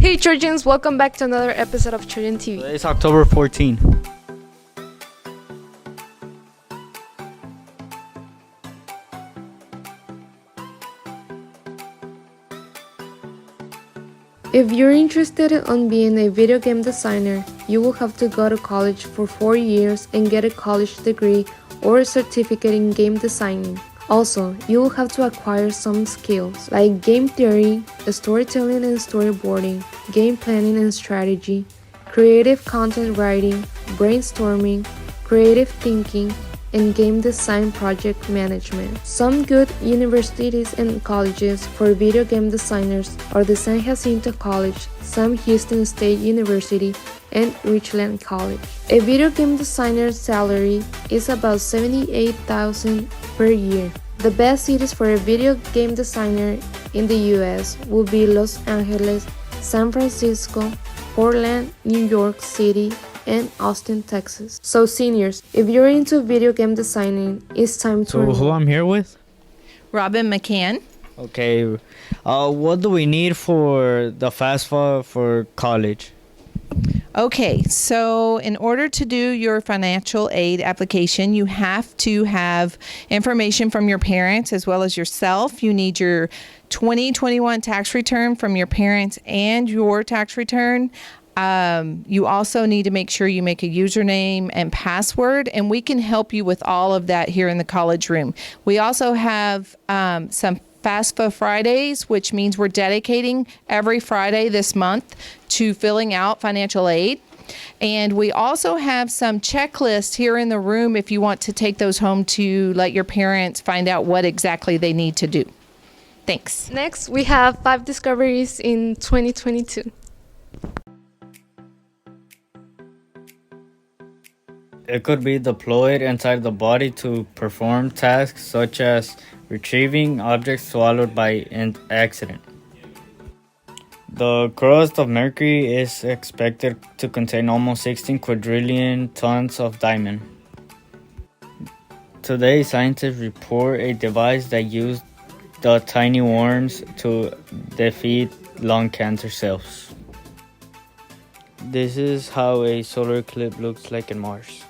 Hey Trojans, welcome back to another episode of TrojanTV. Today is October 14. If you're interested in being a video game designer, you will have to go to college for 4 years and get a college degree or a certificate in game designing. Also, you will have to acquire some skills like game theory, storytelling and storyboarding, game planning and strategy, creative content writing, brainstorming, creative thinking, and game design project management. Some good universities and colleges for video game designers are the San Jacinto College, Sam Houston State University, and Richland College. A video game designer's salary is about $78,000 per year. The best cities for a video game designer in the US will be Los Angeles, San Francisco, Portland, New York City, and Austin, Texas. So seniors, if you're into video game designing, it's time to So who I'm here with? Robin McCann. Okay. What do we need for the FAFSA for college? Okay, so in order to do your financial aid application, you have to have information from your parents as well as yourself. You need your 2021 tax return from your parents and your tax return. You also need to make sure you make a username and password, and we can help you with all of that here in the college room. We also have some FAFSA Fridays, which means we're dedicating every Friday this month to filling out financial aid. And we also have some checklists here in the room if you want to take those home to let your parents find out what exactly they need to do. Thanks. Next, we have 5 discoveries in 2022. It could be deployed inside the body to perform tasks such as retrieving objects swallowed by an accident. The crust of Mercury is expected to contain almost 16 quadrillion tons of diamond. Today, scientists report a device that used the tiny worms to defeat lung cancer cells. This is how a solar eclipse looks like in Mars.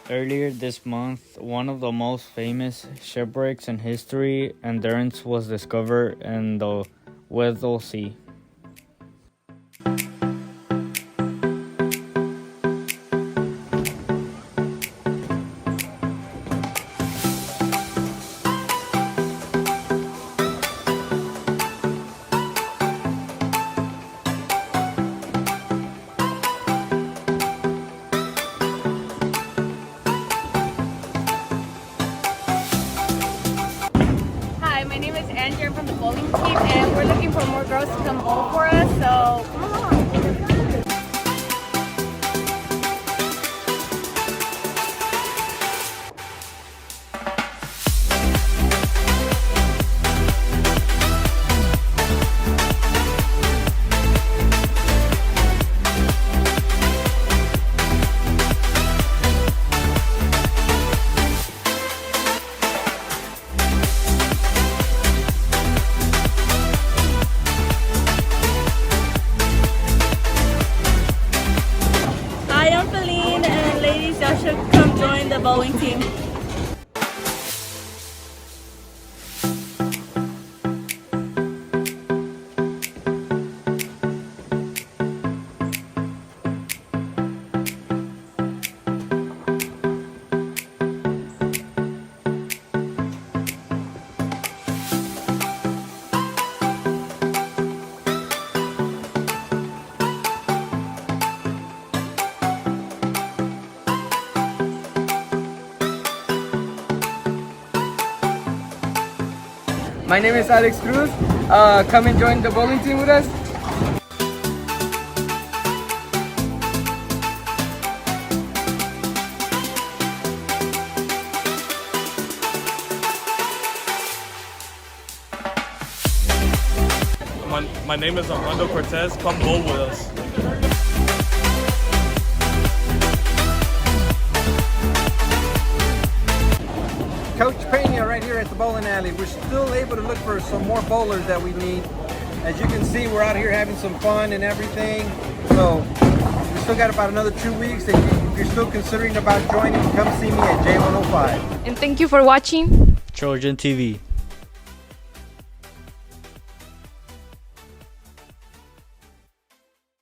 Earlier this month, one of the most famous shipwrecks in history, Endurance, was discovered in the Weddell Sea. Hi, my name is Angie. I'm from the bowling team, and we're looking for more girls to come bowl for us. So come along. Hi, I'm Feline, and ladies, y'all should come join the bowling team. My name is Alex Cruz. Come and join the bowling team with us. My name is Armando Cortez. Come bowl with us. Coach Pena right here at the bowling alley. We're still able to look for some more bowlers that we need. As you can see, we're out here having some fun and everything. So we still got about another 2 weeks. If you're still considering about joining, come see me at J105. And thank you for watching TrojanTV.